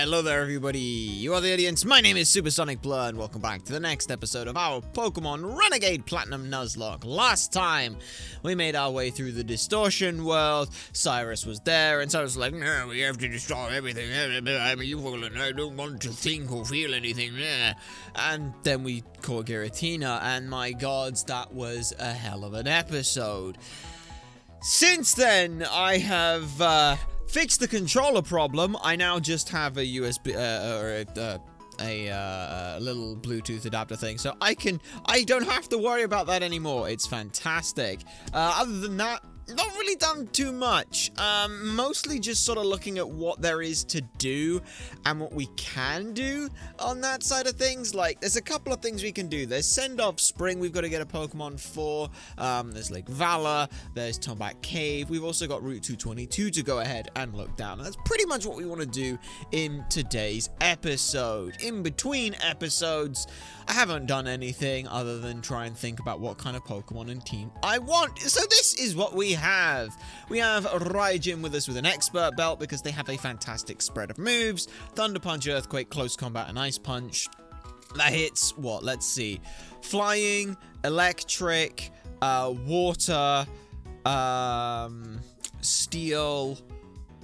Hello there, everybody. You are the audience. My name is SuperSonicBlur, and welcome back to the next episode of our Pokemon Renegade Platinum Nuzlocke. Last time, we made our way through the Distortion world. Cyrus was there, and Cyrus was like, "No, we have to destroy everything. I'm evil, and I don't want to think or feel anything." And then we caught Giratina, and my gods, that was a hell of an episode. Since then, I have fixed the controller problem. I now just have a USB or a little Bluetooth adapter thing, so I don't have to worry about that anymore. It's fantastic. Other than that, not really done too much. Mostly just sort of looking at what there is to do and what we can do on that side of things. Like, there's a couple of things we can do. There's Send Off Spring, we've got to get a Pokemon for. There's Lake Valor, there's Tomback Cave. We've also got Route 222 to go ahead and look down. And that's pretty much what we want to do in today's episode. In between episodes, I haven't done anything other than try and think about what kind of Pokemon and team I want. So this is what we have. We have Raijin with us with an Expert Belt because they have a fantastic spread of moves. Thunder Punch, Earthquake, Close Combat, and Ice Punch. That hits, what? Let's see. Flying, Electric, Water, Steel.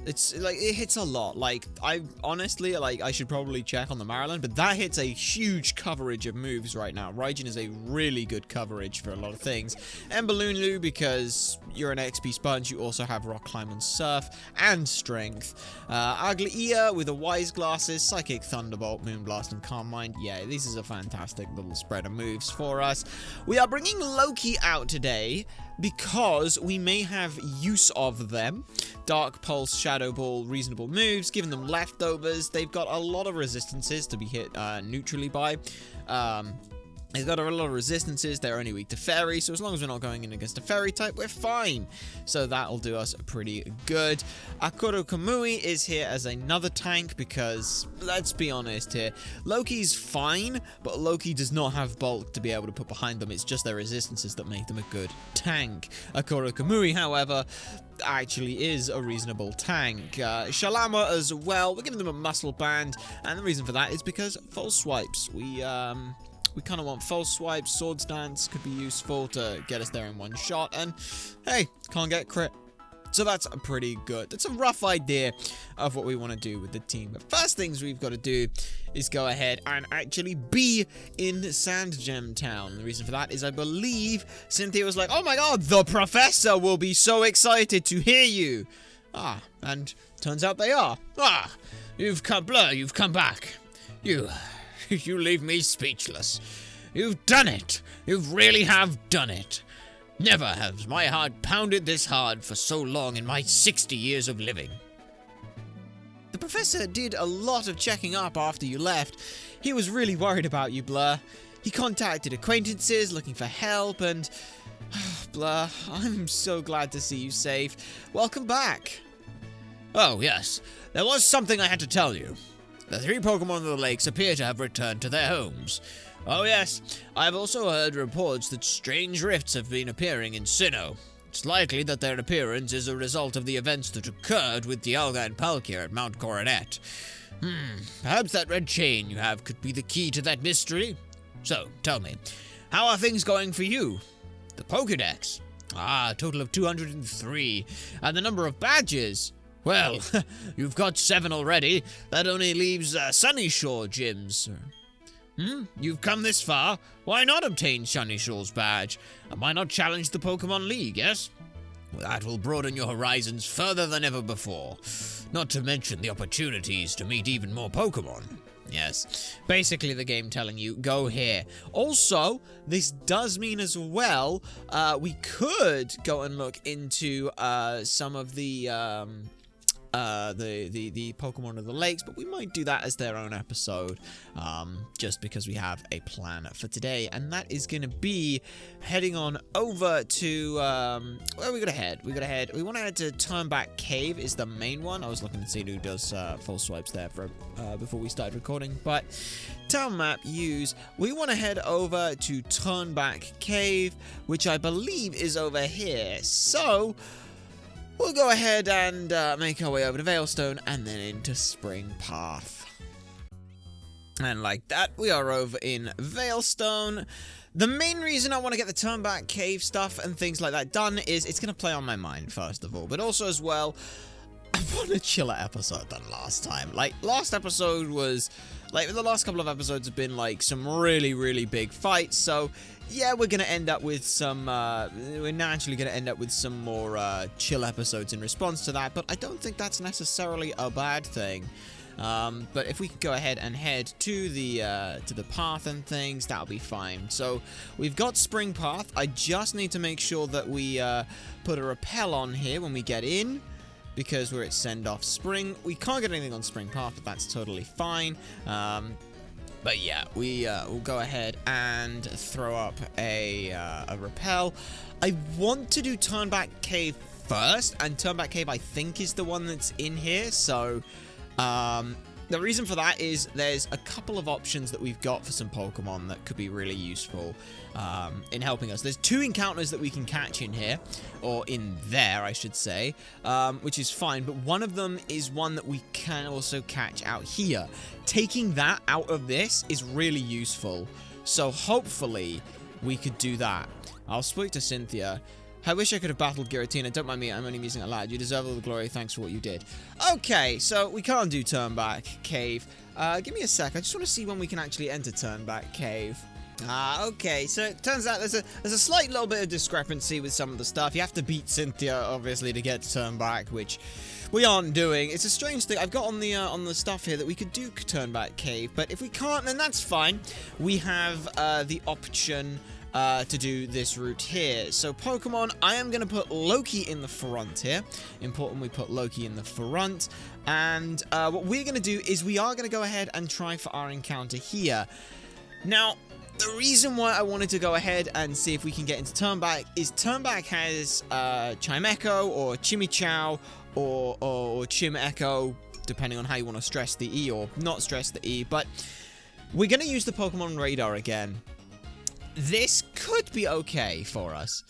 It's like, it hits a lot. Like, I honestly, like, I should probably check on the Maryland, but that hits a huge coverage of moves right now. Raijin is a really good coverage for a lot of things. And Balloonlu, because you're an XP sponge, you also have Rock Climb and Surf and Strength. Aglaia with the Wise Glasses, Psychic Thunderbolt, Moonblast, and Calm Mind. Yeah, this is a fantastic little spread of moves for us. We are bringing Loki out today because we may have use of them. Dark Pulse, Shadow Ball, reasonable moves, giving them leftovers. They've got a lot of resistances to be hit neutrally by. They've got a lot of resistances. They're only weak to Fairy, so as long as we're not going in against a Fairy type, we're fine. So that'll do us pretty good. Akuro Kamui is here as another tank because, let's be honest here, Loki's fine, but Loki does not have bulk to be able to put behind them. It's just their resistances that make them a good tank. Akuro Kamui, however, actually is a reasonable tank. Shalama as well. We're giving them a muscle band, and the reason for that is because false swipes. We kind of want false swipes. Swords Dance could be useful to get us there in one shot, and hey, can't get crit. So that's pretty good. That's a rough idea of what we want to do with the team. But first things we've got to do is go ahead and actually be in Sand Gem Town. The reason for that is I believe Cynthia was like, "Oh my god, the professor will be so excited to hear you." And turns out they are. You've come, Blur, you've come back. You leave me speechless. You've done it. You really have done it. Never has my heart pounded this hard for so long in my 60 years of living. The professor did a lot of checking up after you left. He was really worried about you, Blur. He contacted acquaintances looking for help, and Blur, I'm so glad to see you safe. Welcome back. Oh, yes. There was something I had to tell you. The 3 Pokemon of the lakes appear to have returned to their homes. Oh yes, I've also heard reports that strange rifts have been appearing in Sinnoh. It's likely that their appearance is a result of the events that occurred with Dialga and Palkia at Mount Coronet. Perhaps that red chain you have could be the key to that mystery? So, tell me, how are things going for you? The Pokédex? A total of 203. And the number of badges? Well, you've got 7 already. That only leaves Sunnyshore gyms. You've come this far. Why not obtain Sunnyshore's badge? And why not challenge the Pokemon League, yes? Well, that will broaden your horizons further than ever before. Not to mention the opportunities to meet even more Pokemon. Yes, basically the game telling you, go here. Also, this does mean as well, we could go and look into some of the Pokemon of the Lakes, but we might do that as their own episode, just because we have a plan for today, and that is going to be heading on over to, where are we going to head? We want to head to Turnback Cave is the main one. I was looking to see who does full swipes there for before we started recording, but town map use, we want to head over to Turnback Cave, which I believe is over here. So we'll go ahead and make our way over to Veilstone and then into Spring Path. And like that, we are over in Veilstone. The main reason I want to get the turn-back cave stuff and things like that done is it's going to play on my mind, first of all. But also as well, I want a chiller episode than last time. Like, last episode was... Like, the last couple of episodes have been, like, some really, really big fights. So, yeah, we're going to end up with some... we're naturally going to end up with some more chill episodes in response to that. But I don't think that's necessarily a bad thing. But if we could go ahead and head to the path and things, that'll be fine. So we've got Spring Path. I just need to make sure that we put a rappel on here when we get in, because we're at Send Off Spring. We can't get anything on Spring Path, but that's totally fine. But yeah, we'll go ahead and throw up a rappel. I want to do Turnback Cave first, and Turnback Cave I think is the one that's in here, so... the reason for that is there's a couple of options that we've got for some Pokemon that could be really useful in helping us. There's 2 encounters that we can catch in here, or in there, I should say, which is fine, but one of them is one that we can also catch out here. Taking that out of this is really useful, so hopefully we could do that. I'll speak to Cynthia. I wish I could have battled Giratina. Don't mind me, I'm only musing it loud. You deserve all the glory. Thanks for what you did. Okay, so we can't do Turnback Cave. Give me a sec. I just want to see when we can actually enter Turnback Cave. Okay, so it turns out there's a slight little bit of discrepancy with some of the stuff. You have to beat Cynthia, obviously, to get to Turnback, which we aren't doing. It's a strange thing. I've got on the stuff here that we could do Turnback Cave, but if we can't, then that's fine. We have the option... to do this route here. So Pokemon, I am going to put Loki in the front here. Important we put Loki in the front. And what we're going to do is we are going to go ahead and try for our encounter here. Now, the reason why I wanted to go ahead and see if we can get into Turnback is Turnback has Chimecho or Chimichou or Chimecho, depending on how you want to stress the E or not stress the E. But we're going to use the Pokemon Radar again. This could be okay for us.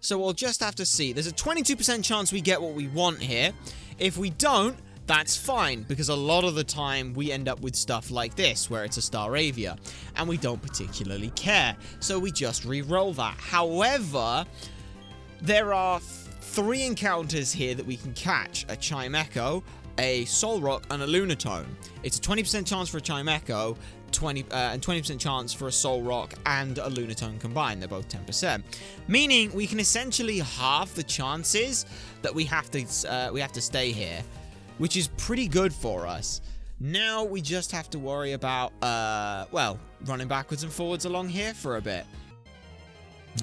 So we'll just have to see. There's a 22% chance we get what we want here. If we don't, that's fine, because a lot of the time we end up with stuff like this, where it's a Staravia, and we don't particularly care. So we just re-roll that. However, there are 3 encounters here that we can catch. A Chimecho, a Solrock, and a Lunatone. It's a 20% chance for a Chimecho, and 20% chance for a Solrock and a Lunatone combined. They're both 10%. Meaning we can essentially halve the chances that we have to stay here, which is pretty good for us. Now we just have to worry about, well, running backwards and forwards along here for a bit.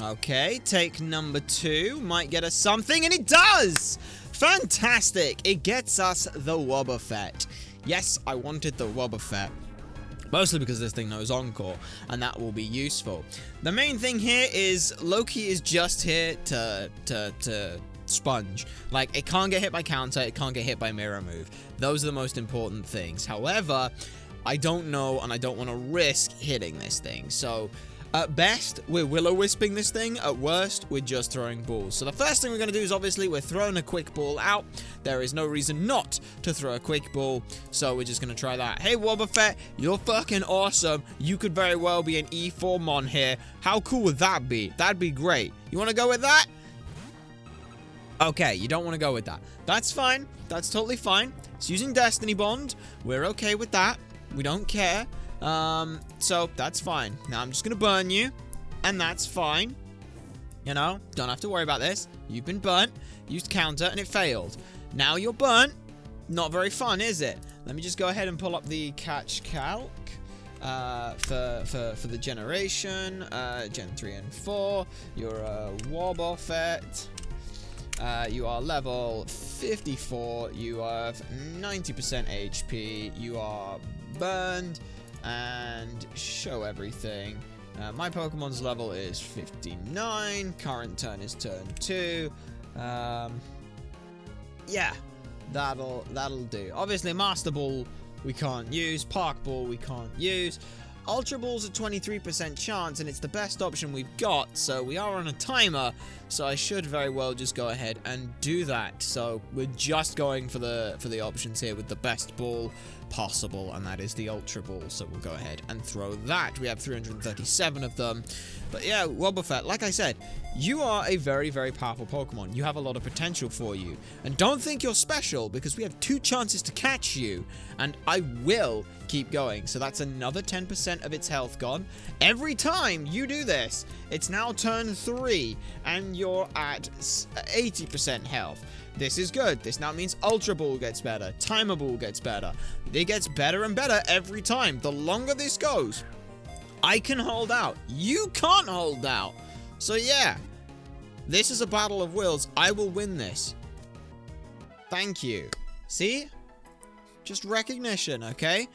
Okay, take number 2. Might get us something, and it does! Fantastic! It gets us the Wobbuffet. Yes, I wanted the Wobbuffet. Mostly because this thing knows Encore, and that will be useful. The main thing here is Loki is just here to sponge. Like, it can't get hit by counter, it can't get hit by mirror move. Those are the most important things. However, I don't know, and I don't want to risk hitting this thing. So, at best, we're Will-O-Wisping this thing. At worst, we're just throwing balls. So the first thing we're going to do is, obviously, we're throwing a quick ball out. There is no reason not to throw a quick ball, so we're just going to try that. Hey, Wobbuffet, you're fucking awesome. You could very well be an E4 Mon here. How cool would that be? That'd be great. You want to go with that? Okay, you don't want to go with that. That's fine. That's totally fine. It's using Destiny Bond. We're okay with that. We don't care. So that's fine. Now I'm just gonna burn you, and that's fine. You know, don't have to worry about this. You've been burnt, used counter, and it failed. Now you're burnt. Not very fun, is it? Let me just go ahead and pull up the catch calc for the generation. Gen 3 and 4. You're a Wobbuffet. You are level 54. You have 90% HP. You are burned. And show everything. My Pokemon's level is 59. Current turn is turn 2. Yeah, that'll do. Obviously, Master Ball we can't use. Park Ball we can't use. Ultra Ball's a 23% chance, and it's the best option we've got, so we are on a timer, so I should very well just go ahead and do that. So we're just going for the options here with the best ball possible, and that is the Ultra Ball, so we'll go ahead and throw that. We have 337 of them. But yeah, Wobbuffet, like I said, you are a very, very powerful Pokemon. You have a lot of potential for you. And don't think you're special, because we have 2 chances to catch you, and I will keep going. So that's another 10% of its health gone. Every time you do this, it's now turn 3, and you're at 80% health. This is good. This now means Ultra Ball gets better. Timer Ball gets better. It gets better and better every time. The longer this goes, I can hold out. You can't hold out. So yeah, this is a battle of wills. I will win this. Thank you. See? Just recognition, okay?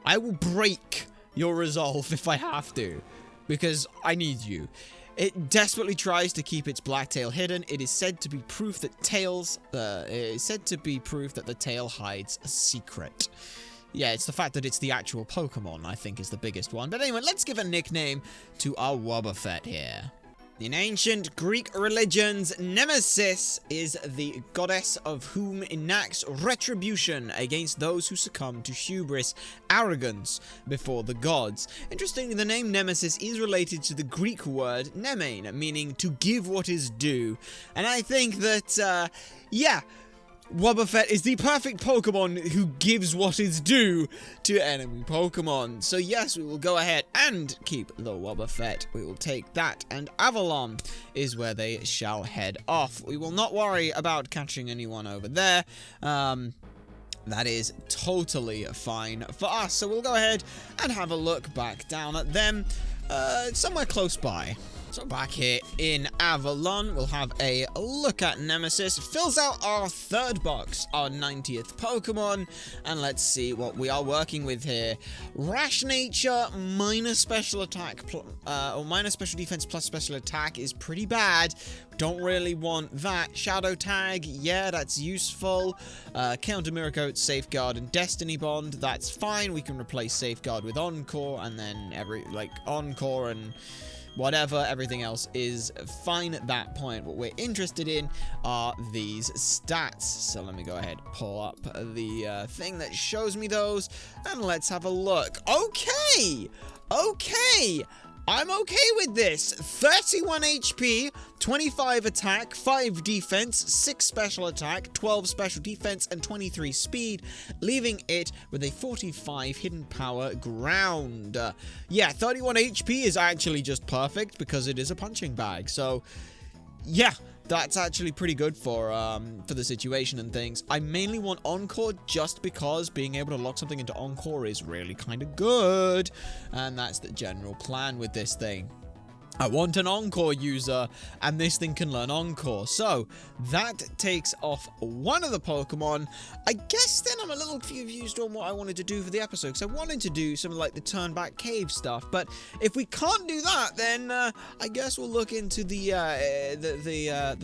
I will break your resolve if I have to, because I need you. It desperately tries to keep its black tail hidden. It is said to be proof that the tail hides a secret. Yeah, it's the fact that it's the actual Pokemon, I think, is the biggest one. But anyway, let's give a nickname to our Wobbuffet here. In ancient Greek religions, Nemesis is the goddess of whom enacts retribution against those who succumb to hubris, arrogance before the gods. Interestingly, the name Nemesis is related to the Greek word nemein, meaning to give what is due. And I think that, yeah, Wobbuffet is the perfect Pokemon who gives what is due to enemy Pokemon. So yes, we will go ahead and keep the Wobbuffet. We will take that, and Avalon is where they shall head off. We will not worry about catching anyone over there. That is totally fine for us. So we'll go ahead and have a look back down at them somewhere close by. So back here in Avalon, we'll have a look at Nemesis. Fills out our 3rd box, our 90th Pokemon. And let's see what we are working with here. Rash Nature, minus special attack, or minus special defense plus special attack is pretty bad. Don't really want that. Shadow Tag, yeah, that's useful. Counter Mirror Coat, Safeguard, and Destiny Bond, that's fine. We can replace Safeguard with Encore, and then Encore and whatever, everything else is fine at that point. What we're interested in are these stats. So let me go ahead, pull up the thing that shows me those, and let's have a look. Okay! I'm okay with this. 31 HP, 25 attack, 5 defense, 6 special attack, 12 special defense, and 23 speed, leaving it with a 45 hidden power ground. Yeah, 31 HP is actually just perfect because it is a punching bag. So, yeah, that's actually pretty good for the situation and things. I mainly want Encore just because being able to lock something into Encore is really kind of good. And that's the general plan with this thing. I want an Encore user, and this thing can learn Encore. So, that takes off one of the Pokemon. I guess then I'm a little confused on what I wanted to do for the episode, because I wanted to do something like the turn-back cave stuff. But if we can't do that, then I guess we'll look into the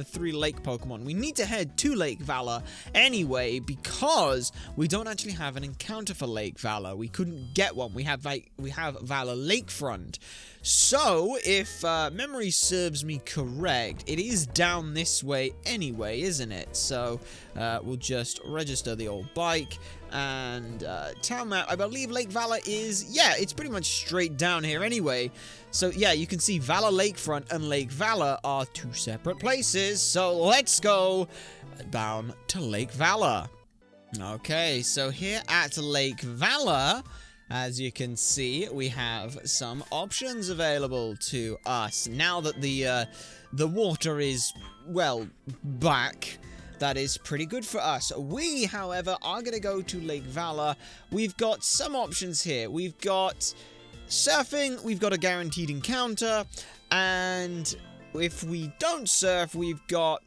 3 lake Pokemon. We need to head to Lake Valor anyway, because we don't actually have an encounter for Lake Valor. We couldn't get one. We have Valor Lakefront. So, if memory serves me correct, it is down this way anyway, isn't it? So, we'll just register the old bike, and town map, I believe Lake Valor is, yeah, it's pretty much straight down here anyway. So, yeah, you can see Valor Lakefront and Lake Valor are 2 separate places, so let's go down to Lake Valor. Okay, so here at Lake Valor, as you can see, we have some options available to us. Now that the water is, well, back, that is pretty good for us. We, however, are going to go to Lake Valor. We've got some options here. We've got surfing, we've got a guaranteed encounter, and if we don't surf, we've got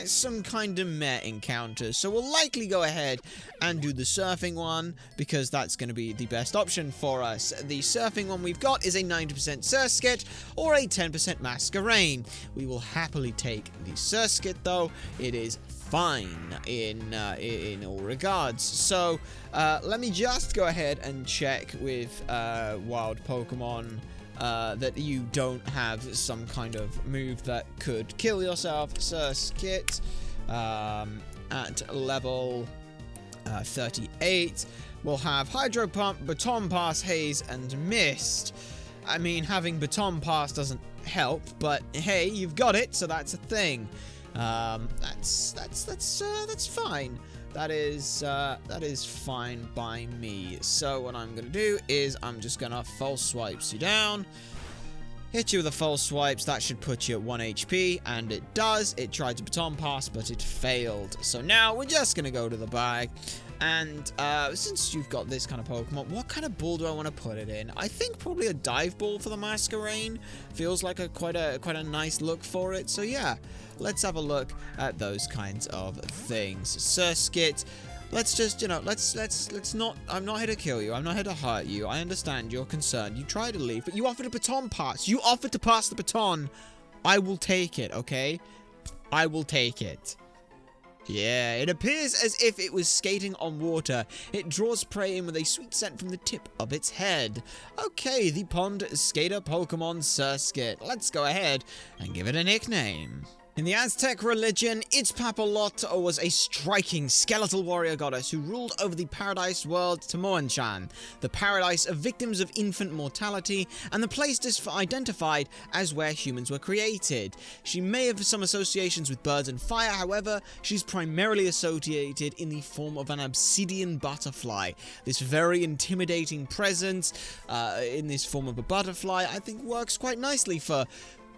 some kind of meh encounters. So we'll likely go ahead and do the surfing one, because that's going to be the best option for us. The surfing one we've got is a 90% Surskit or a 10% Masquerain. We will happily take the Surskit though. It is fine in all regards. So let me just go ahead and check with wild Pokemon that you don't have some kind of move that could kill yourself. Surskit at level 38 will have Hydro Pump, Baton Pass, Haze, and Mist. I mean, having Baton Pass doesn't help, but hey, you've got it, so that's a thing. That's fine. That is fine by me. So what I'm gonna do is I'm just gonna false swipes you down. Hit you with a false swipes, that should put you at 1 HP, and it does. It tried to Baton Pass, but it failed. So now we're just gonna go to the bag. And since you've got this kind of Pokemon, what kind of ball do I want to put it in? I think probably a dive ball for the Masquerain. Feels like quite a nice look for it. So yeah, let's have a look at those kinds of things. Surskit, let's just, let's not, I'm not here to kill you. I'm not here to hurt you. I understand you're concerned. You tried to leave, but you offered a baton pass. You offered to pass the baton. I will take it, okay? I will take it. Yeah, it appears as if it was skating on water. It draws prey in with a sweet scent from the tip of its head. Okay, the pond skater Pokemon Surskit. Let's go ahead and give it a nickname. In the Aztec religion, Itzpapalot was a striking skeletal warrior goddess who ruled over the paradise world Tamoanchan, the paradise of victims of infant mortality, and the place identified as where humans were created. She may have some associations with birds and fire, however, she's primarily associated in the form of an obsidian butterfly. This very intimidating presence in this form of a butterfly, I think works quite nicely for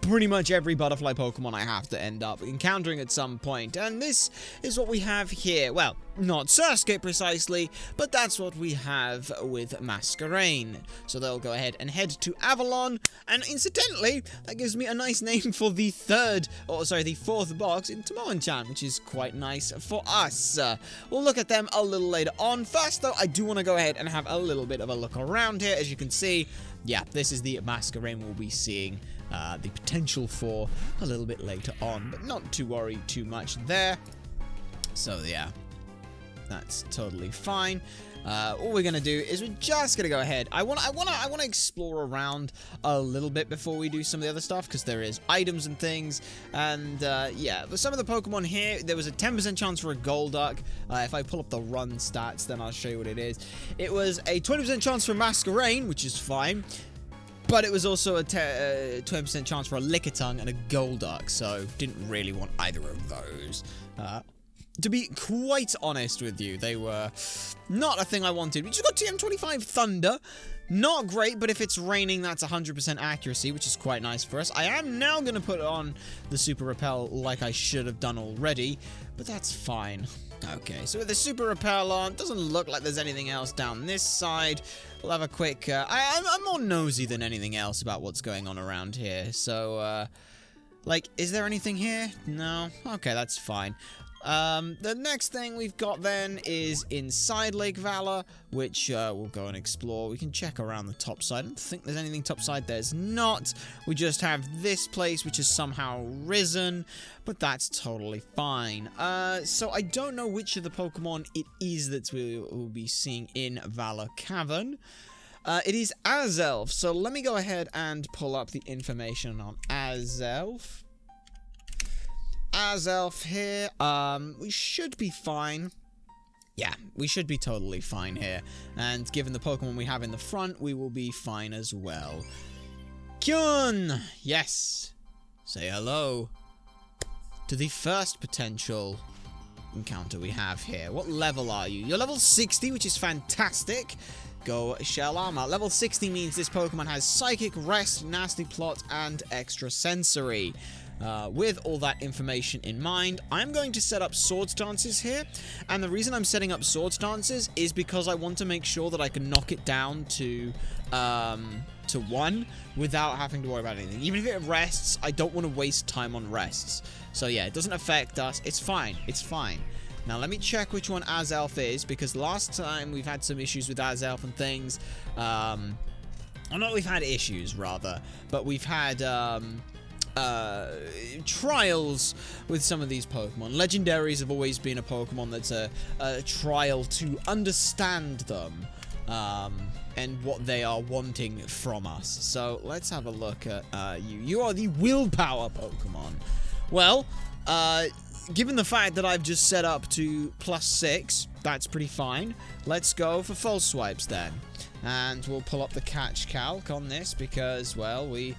pretty much every butterfly Pokemon I have to end up encountering at some point, and this is what we have here. Well, not Surskit precisely, but that's what we have with Masquerain. So they'll go ahead and head to Avalon, and incidentally, that gives me a nice name for the fourth box in Tamoanchan, which is quite nice for us. We'll look at them a little later on. First, though, I do want to go ahead and have a little bit of a look around here. As you can see, yeah, this is the Masquerain we'll be seeing the potential for a little bit later on, but not to worry too much there. So yeah, that's totally fine. All we're gonna do is we're just gonna go ahead. I wanna explore around a little bit before we do some of the other stuff, because there is items and things, and yeah, for some of the Pokemon here, there was a 10% chance for a Golduck. If I pull up the run stats, then I'll show you what it is. It was a 20% chance for Masquerain, which is fine. But it was also a 20% chance for a Lickitung and a Golduck, so didn't really want either of those. To be quite honest with you, they were not a thing I wanted. We just got TM25 Thunder. Not great, but if it's raining, that's 100% accuracy, which is quite nice for us. I am now going to put on the Super Repel like I should have done already, but that's fine. Okay, so with the Super Repel on, doesn't look like there's anything else down this side. We'll have a quick... I'm more nosy than anything else about what's going on around here. So, like, is there anything here? No? Okay, that's fine. The next thing we've got then is inside Lake Valor, which we'll go and explore. We can check around the top side. I don't think there's anything top side. There's not. We just have this place, which has somehow risen, but that's totally fine. So I don't know which of the Pokemon it is that we will be seeing in Valor Cavern. It is Azelf, so let me go ahead and pull up the information on Azelf. Azelf here, we should be fine. Yeah, we should be totally fine here. And given the Pokemon we have in the front, we will be fine as well. Kyun! Yes! Say hello to the first potential encounter we have here. What level are you? You're level 60, which is fantastic. Go Shell Armor. Level 60 means this Pokemon has Psychic, Rest, Nasty Plot, and Extra Sensory. With all that information in mind, I'm going to set up Sword Stances here, and the reason I'm setting up Sword Stances is because I want to make sure that I can knock it down to 1 without having to worry about anything. Even if it rests, I don't want to waste time on rests. So yeah, it doesn't affect us. It's fine. It's fine. Now let me check which one Azelf is, because last time we've had some issues with Azelf and things. Well, not we've had issues, rather, but we've had, trials with some of these Pokemon. Legendaries have always been a Pokemon that's a trial to understand them and what they are wanting from us. So let's have a look at you. You are the Willpower Pokemon. Well, given the fact that I've just set up to +6, that's pretty fine. Let's go for False Swipes then. And we'll pull up the catch calc on this because, well, we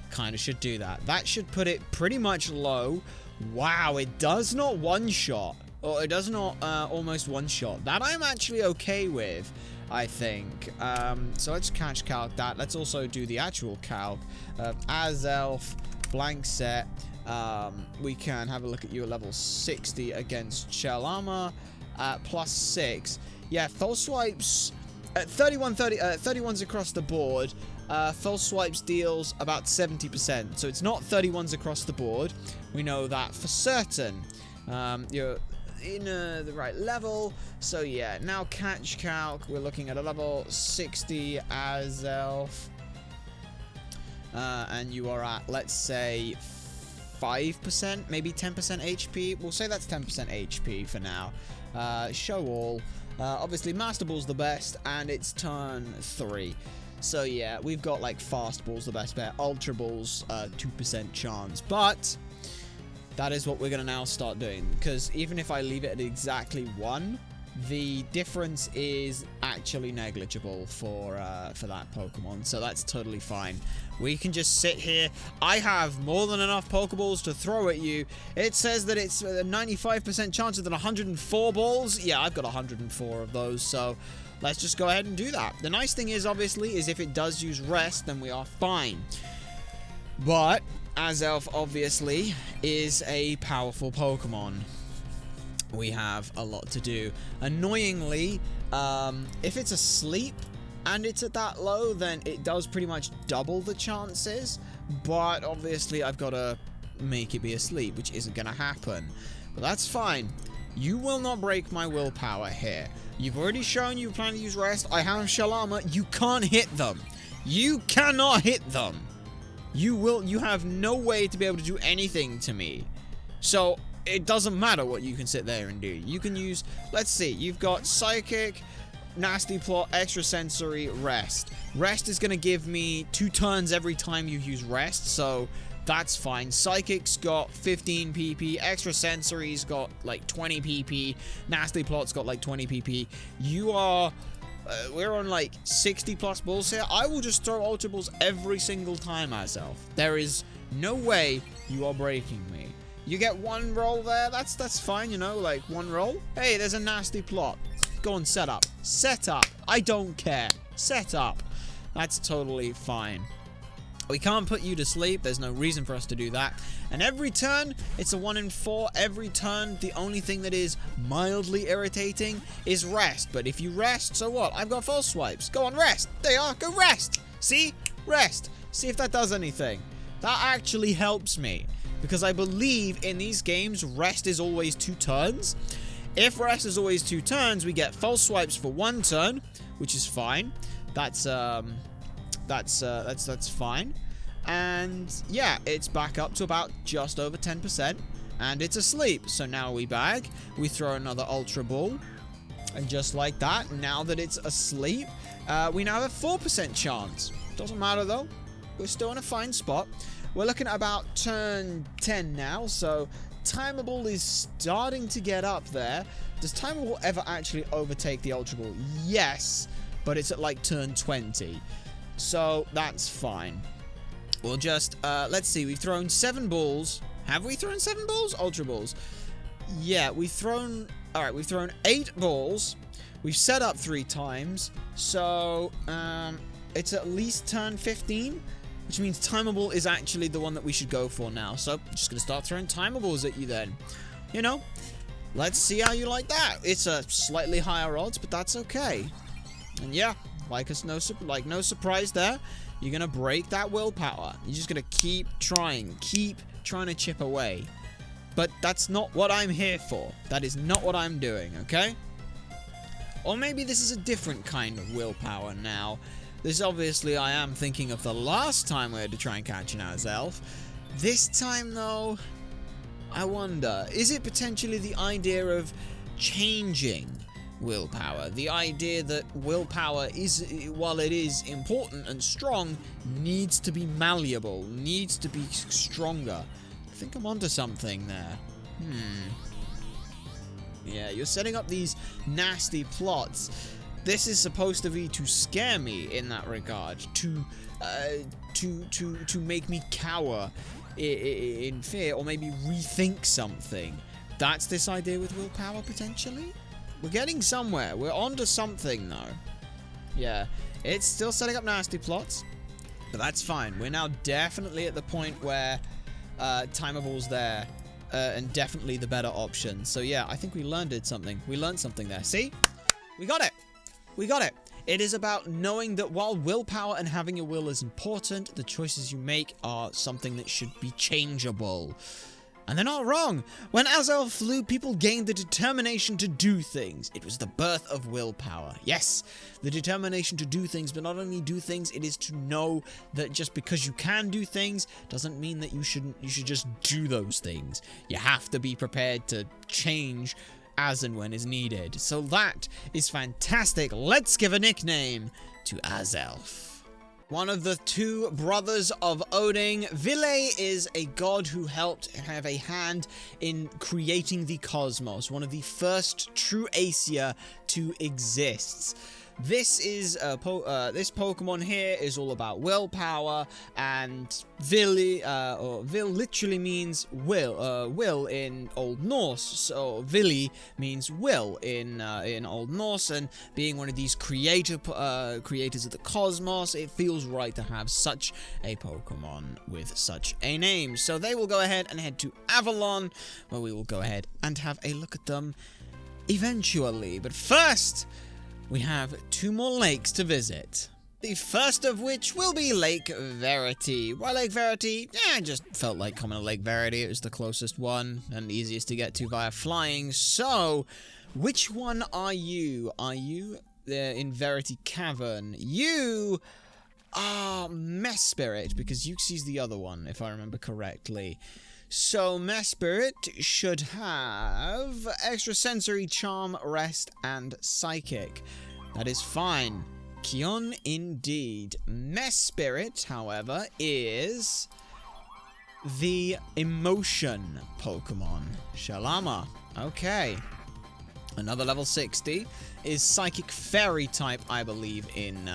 kind of should do that. That should put it pretty much low. Wow, it does not one-shot. Or it does not almost one-shot. That I'm actually okay with, I think. So let's catch calc that. Let's also do the actual calc. Azelf, blank set. We can have a look at you at level 60 against Shell Armor at +6. Yeah, False Swipes... 31's across the board. False Swipes deals about 70%, so it's not 31's across the board. We know that for certain. You're in the right level. So yeah, now catch calc. We're looking at a level 60 Azelf. And you are at, let's say, 5%, maybe 10% HP. We'll say that's 10% HP for now. Show all. Obviously, Master Ball's the best, and it's turn 3. So yeah, we've got like Fast Ball's the best bet, Ultra Ball's 2% chance, but that is what we're going to now start doing, because even if I leave it at exactly 1, the difference is actually negligible for that Pokemon, so that's totally fine. We can just sit here. I have more than enough Pokeballs to throw at you. It says that it's a 95% chance of 104 balls. Yeah, I've got 104 of those, so let's just go ahead and do that. The nice thing is, obviously, is if it does use Rest, then we are fine. But Azelf, obviously, is a powerful Pokemon. We have a lot to do. Annoyingly, if it's asleep and it's at that low, then it does pretty much double the chances. But obviously, I've got to make it be asleep, which isn't going to happen. But that's fine. You will not break my willpower here. You've already shown you plan to use Rest. I have Shell Armor. You can't hit them. You cannot hit them. You have no way to be able to do anything to me. So it doesn't matter what you can sit there and do. You can use, let's see, you've got Psychic, Nasty Plot, Extrasensory, Rest. Rest is going to give me 2 turns every time you use Rest, so that's fine. Psychic's got 15 PP, Extrasensory's got like 20 PP, Nasty Plot's got like 20 PP. You are... we're on like 60 plus balls here. I will just throw Ultra Balls every single time, Azelf. There is no way you are breaking me. You get 1 roll there, that's fine, you know, like 1 roll. Hey, there's a Nasty Plot. Go on, set up. Set up. I don't care. Set up. That's totally fine. We can't put you to sleep. There's no reason for us to do that. And every turn, it's a 1 in 4. Every turn, the only thing that is mildly irritating is Rest. But if you Rest, so what? I've got False Swipes. Go on, Rest. There you are. Go Rest. See? Rest. See if that does anything. That actually helps me. Because I believe in these games, Rest is always 2 turns. If Rest is always 2 turns, we get False Swipes for 1 turn, which is fine. That's fine. And yeah, it's back up to about just over 10%, and it's asleep. So now we bag, we throw another Ultra Ball, and just like that, now that it's asleep, we now have a 4% chance. Doesn't matter though, we're still in a fine spot. We're looking at about turn 10 now, so Timeable is starting to get up there. Does Timeable ever actually overtake the Ultra Ball? Yes, but it's at like turn 20. So that's fine. We'll just, let's see, we've thrown 7 balls. Have we thrown 7 balls? Ultra Balls. Yeah, we've thrown, alright, we've thrown 8 balls. We've set up 3 times. So, it's at least turn 15. Which means Timeable is actually the one that we should go for now. So, I'm just going to start throwing Timeables at you then. You know, let's see how you like that. It's a slightly higher odds, but that's okay. And yeah, no surprise there. You're going to break that willpower. You're just going to keep trying to chip away. But that's not what I'm here for. That is not what I'm doing, okay? Or maybe this is a different kind of willpower now. This obviously, I am thinking of the last time we had to try and catch an Azelf. This time, though, I wonder, is it potentially the idea of changing willpower? The idea that willpower is, while it is important and strong, needs to be malleable, needs to be stronger. I think I'm onto something there. Yeah, you're setting up these nasty plots. This is supposed to be to scare me in that regard, to make me cower in fear, or maybe rethink something. That's this idea with willpower, potentially? We're getting somewhere. We're onto something, though. Yeah, it's still setting up nasty plots, but that's fine. We're now definitely at the point where Timeable's there, and definitely the better option. So yeah, I think we learned something. We learned something there. See? We got it. We got it. It is about knowing that while willpower and having a will is important, the choices you make are something that should be changeable. And they're not wrong. When Azel flew, people gained the determination to do things. It was the birth of willpower. Yes, the determination to do things, but not only do things, it is to know that just because you can do things doesn't mean that you should just do those things. You have to be prepared to change as and when is needed. So that is fantastic. Let's give a nickname to Azelf. One of the two brothers of Odin, Ville is a god who helped have a hand in creating the cosmos, one of the first true Aesir to exist. This is this Pokemon here is all about willpower, and Vil literally means will in Old Norse. So Vili means will in Old Norse, and being one of these creators of the cosmos, it feels right to have such a Pokemon with such a name. So they will go ahead and head to Avalon, where we will go ahead and have a look at them eventually. But first, we have two more lakes to visit. The first of which will be Lake Verity. Why Lake Verity? I just felt like coming to Lake Verity. It was the closest one and easiest to get to via flying. So, which one are you? Are you in Verity Cavern? You are Mess Spirit, because Yuxi's the other one, if I remember correctly. So, Mess Spirit should have extrasensory, charm, rest, and psychic. That is fine. Kion indeed. Mess Spirit, however, is the emotion Pokemon. Shalama. Okay. Another level 60 is Psychic Fairy type, I believe, in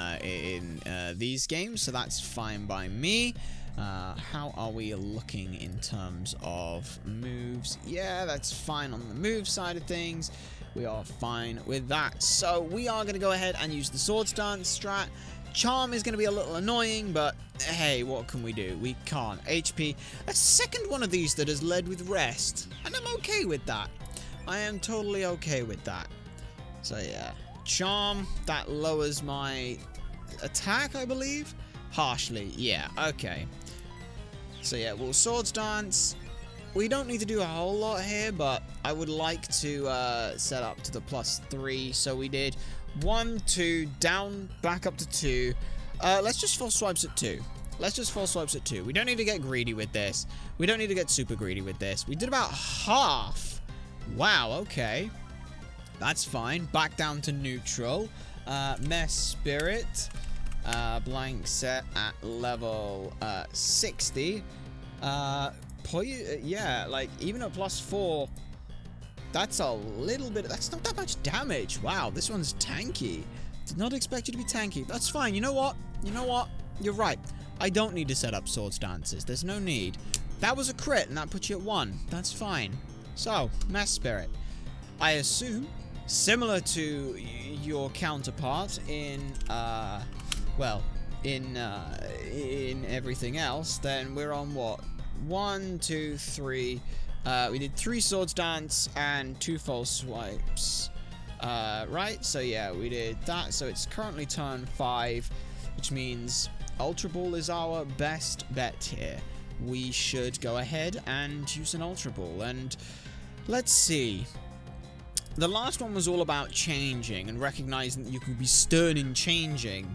these games, so that's fine by me. How are we looking in terms of moves? Yeah, that's fine on the move side of things. We are fine with that. So we are going to go ahead and use the Swords Dance strat. Charm is going to be a little annoying, but hey, what can we do? We can't. HP. A second one of these that has led with rest, and I'm okay with that. I am totally okay with that. So yeah, Charm, that lowers my attack, I believe. Harshly, yeah, okay. So yeah, we'll Swords Dance. We don't need to do a whole lot here, but I would like to set up to the +3. So we did 1, 2, down, back up to 2. Let's just full swipes at 2. Let's just full swipes at 2. We don't need to get greedy with this. We don't need to get super greedy with this. We did about half. Wow, okay. That's fine. Back down to neutral. Mess Spirit. Blank set at level 60. Yeah, like even at +4, that's a little bit. That's not that much damage. Wow, this one's tanky. Did not expect you to be tanky. That's fine. You know what? You know what? You're right. I don't need to set up Swords Dances. There's no need. That was a crit, and that puts you at 1. That's fine. So, Mess Spirit. I assume, similar to your counterpart in, well, in everything else, then we're on what? 1, 2, 3. We did 3 Swords Dance and 2 false swipes. Right? So yeah, we did that. So it's currently turn 5, which means Ultra Ball is our best bet here. We should go ahead and use an Ultra Ball. And let's see. The last one was all about changing and recognizing that you could be stern in changing.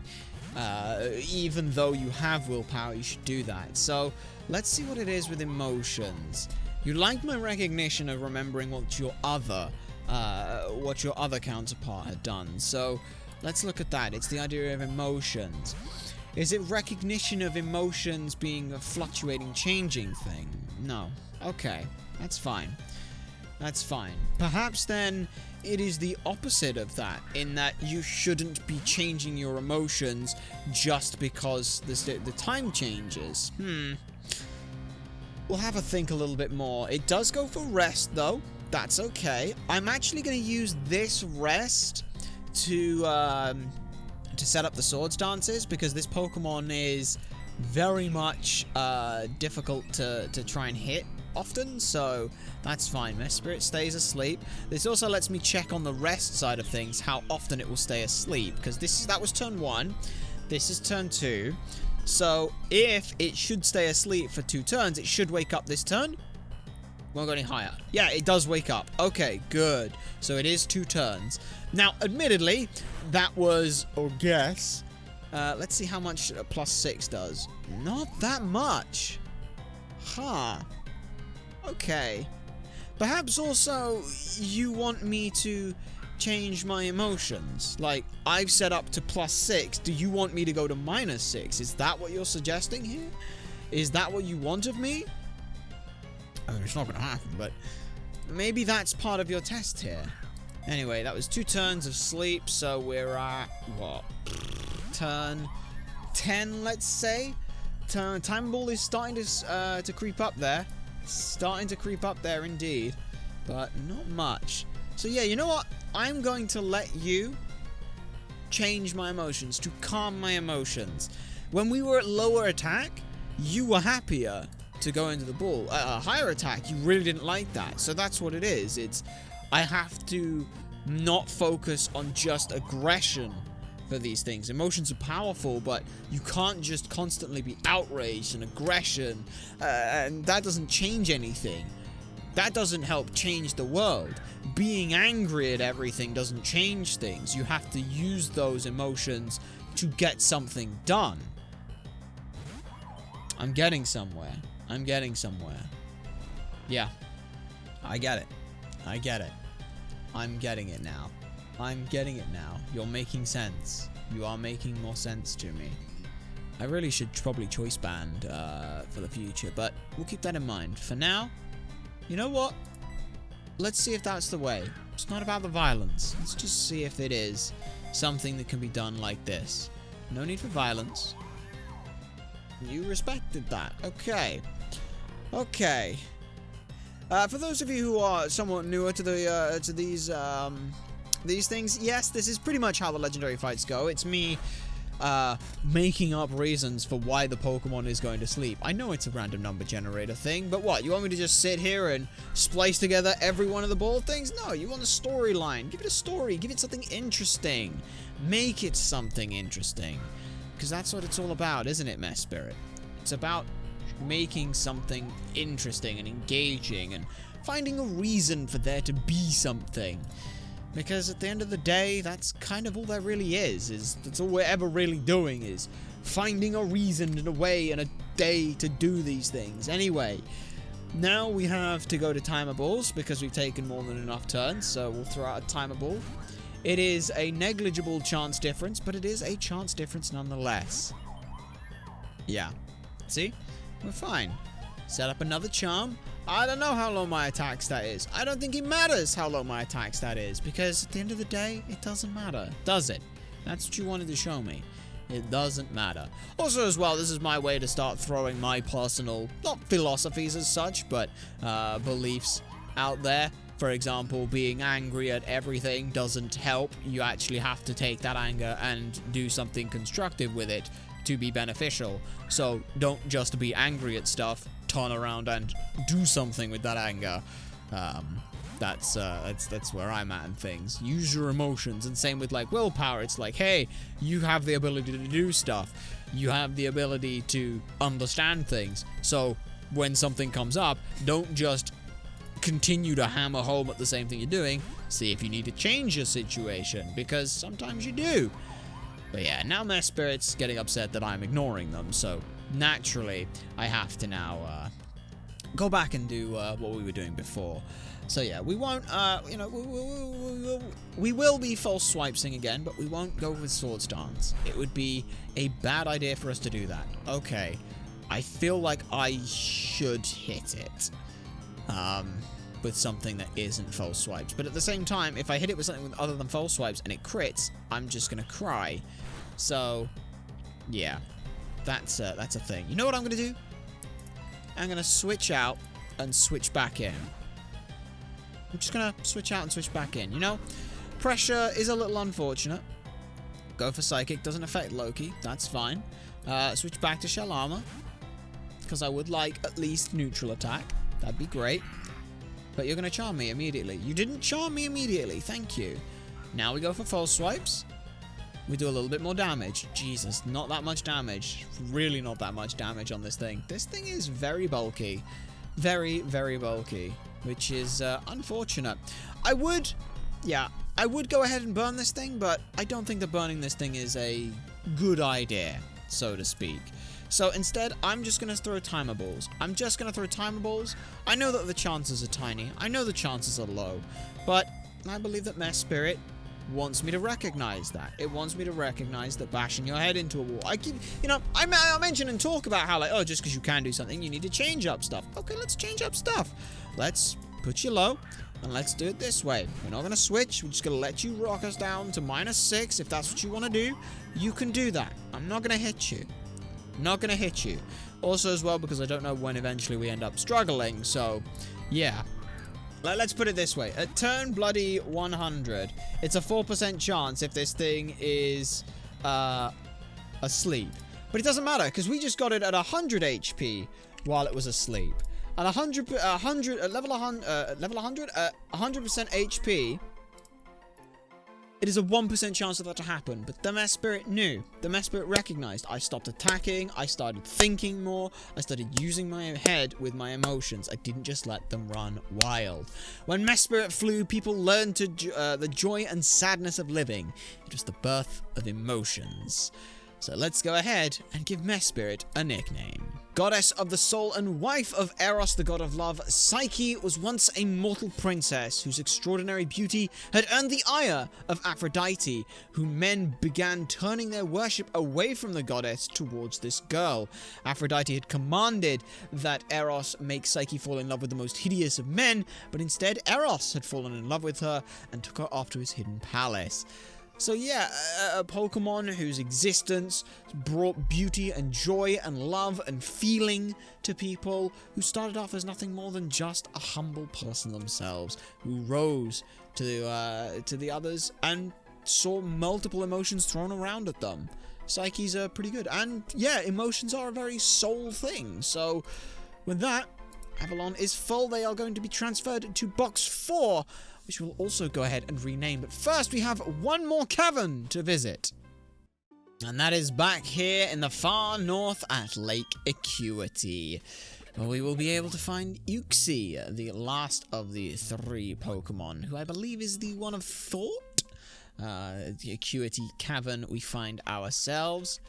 Even though you have willpower, you should do that. So let's see what it is with emotions. You like my recognition of remembering what your other counterpart had done. So let's look at that. It's the idea of emotions. Is it recognition of emotions being a fluctuating, changing thing? No. Okay, that's fine. That's fine. Perhaps then it is the opposite of that, in that you shouldn't be changing your emotions just because the time changes. We'll have a think a little bit more. It does go for rest, though. That's okay. I'm actually going to use this rest to set up the sword stances, because this Pokemon is very much difficult to try and hit often, so that's fine. My Spirit stays asleep. This also lets me check on the rest side of things how often it will stay asleep, because that was turn 1. This is turn 2. So if it should stay asleep for 2 turns, it should wake up this turn. Won't go any higher. Yeah, it does wake up. Okay, good. So it is 2 turns. Now, admittedly, that was, or guess, let's see how much +6 does. Not that much. Huh. Okay. Perhaps also you want me to change my emotions. Like, I've set up to +6. Do you want me to go to -6? Is that what you're suggesting here? Is that what you want of me? I mean, it's not going to happen, but maybe that's part of your test here. Anyway, that was 2 turns of sleep, so we're at, what? Turn 10, let's say? Time Ball is starting to creep up there. Starting to creep up there indeed, but not much. So yeah, you know what? I'm going to let you change my emotions, to calm my emotions. When we were at lower attack, you were happier to go into the ball. Higher attack, you really didn't like that. So that's what it is. I have to not focus on just aggression for these things. Emotions are powerful, but you can't just constantly be outraged and aggression, and that doesn't change anything. That doesn't help change the world. Being angry at everything doesn't change things. You have to use those emotions to get something done. I'm getting somewhere. I'm getting somewhere. Yeah. I get it. I get it. I'm getting it now. I'm getting it now. You're making sense. You are making more sense to me. I really should probably choice band for the future, but we'll keep that in mind. For now, you know what? Let's see if that's the way. It's not about the violence. Let's just see if it is something that can be done like this. No need for violence. You respected that. Okay. Okay. For those of you who are somewhat newer to these things, yes, this is pretty much how the legendary fights go. It's me making up reasons for why the Pokemon is going to sleep. I know it's a random number generator thing, but what? You want me to just sit here and splice together every one of the ball things? No, you want a storyline. Give it a story. Give it something interesting. Make it something interesting. Because that's what it's all about, isn't it, Mess Spirit? It's about making something interesting and engaging and finding a reason for there to be something. Because at the end of the day, that's kind of all there really is that's all we're ever really doing, is finding a reason and a way and a day to do these things. Anyway, now we have to go to timer balls because we've taken more than enough turns, so we'll throw out a timer ball. It is a negligible chance difference, but it is a chance difference nonetheless. Yeah. See? We're fine. Set up another charm. I don't know how low my attack stat is. I don't think it matters how low my attack stat is, because at the end of the day, it doesn't matter, does it? That's what you wanted to show me. It doesn't matter. Also, as well, this is my way to start throwing my personal, not philosophies as such, but beliefs out there. For example, being angry at everything doesn't help. You actually have to take that anger and do something constructive with it to be beneficial. So don't just be angry at stuff, turn around and do something with that anger. That's where I'm at in things. Use your emotions, and same with like willpower. It's like, hey, you have the ability to do stuff. You have the ability to understand things. So when something comes up, don't just continue to hammer home at the same thing you're doing. See if you need to change your situation, because sometimes you do. But yeah, now Mesprit's getting upset that I'm ignoring them, so naturally I have to now go back and do what we were doing before. So yeah, we won't, you know, we will be false swiping again, but we won't go with sword stance. It would be a bad idea for us to do that. Okay, I feel like I should hit it with something that isn't false swipes. But at the same time, if I hit it with something other than false swipes and it crits, I'm just gonna cry. So yeah, that's a thing. You know what I'm gonna do? I'm gonna switch out and switch back in. I'm just gonna switch out and switch back in. You know, pressure is a little unfortunate. Go for psychic, doesn't affect Loki. That's fine. Switch back to shell armor because I would like at least neutral attack. That'd be great. But you're gonna charm me immediately. You didn't charm me immediately. Thank you. Now we go for false swipes. We do a little bit more damage. Jesus, not that much damage. Really not that much damage on this thing. This thing is very bulky. Very, very bulky. Which is unfortunate. I would go ahead and burn this thing, but I don't think that burning this thing is a good idea, so to speak. So instead, I'm just going to throw timer balls. I know that the chances are tiny. I know the chances are low. But I believe that Mesprit wants me to recognize that. It wants me to recognize that bashing your head into a wall. I mention and talk about how, like, oh, just because you can do something, you need to change up stuff. Okay, let's change up stuff. Let's put you low, and let's do it this way. We're not going to switch. We're just going to let you rock us down to -6. If that's what you want to do, you can do that. I'm not going to hit you. Not going to hit you. Also, as well, because I don't know when eventually we end up struggling, so, yeah. Let's put it this way. At turn bloody 100, it's a 4% chance if this thing is asleep. But it doesn't matter, because we just got it at 100 HP while it was asleep. At 100% HP, it is a 1% chance of that to happen. But the Mesprit knew. The Mesprit recognized. I stopped attacking. I started thinking more. I started using my head with my emotions. I didn't just let them run wild. When Mesprit flew, people learned to the joy and sadness of living. It was the birth of emotions. So let's go ahead and give Mesprit a nickname. Goddess of the soul and wife of Eros, the god of love, Psyche was once a mortal princess whose extraordinary beauty had earned the ire of Aphrodite, whom men began turning their worship away from the goddess towards this girl. Aphrodite had commanded that Eros make Psyche fall in love with the most hideous of men, but instead Eros had fallen in love with her and took her off to his hidden palace. So yeah, a Pokemon whose existence brought beauty and joy and love and feeling to people, who started off as nothing more than just a humble person themselves, who rose to the others and saw multiple emotions thrown around at them. Psyche's pretty good, and yeah, emotions are a very soul thing. So with that, Avalon is full. They are going to be transferred to Box 4, which we'll also go ahead and rename. But first, we have one more cavern to visit. And that is back here in the far north at Lake Acuity, where we will be able to find Uxie, the last of the 3 Pokemon, who I believe is the one of Thought. The Acuity Cavern we find ourselves.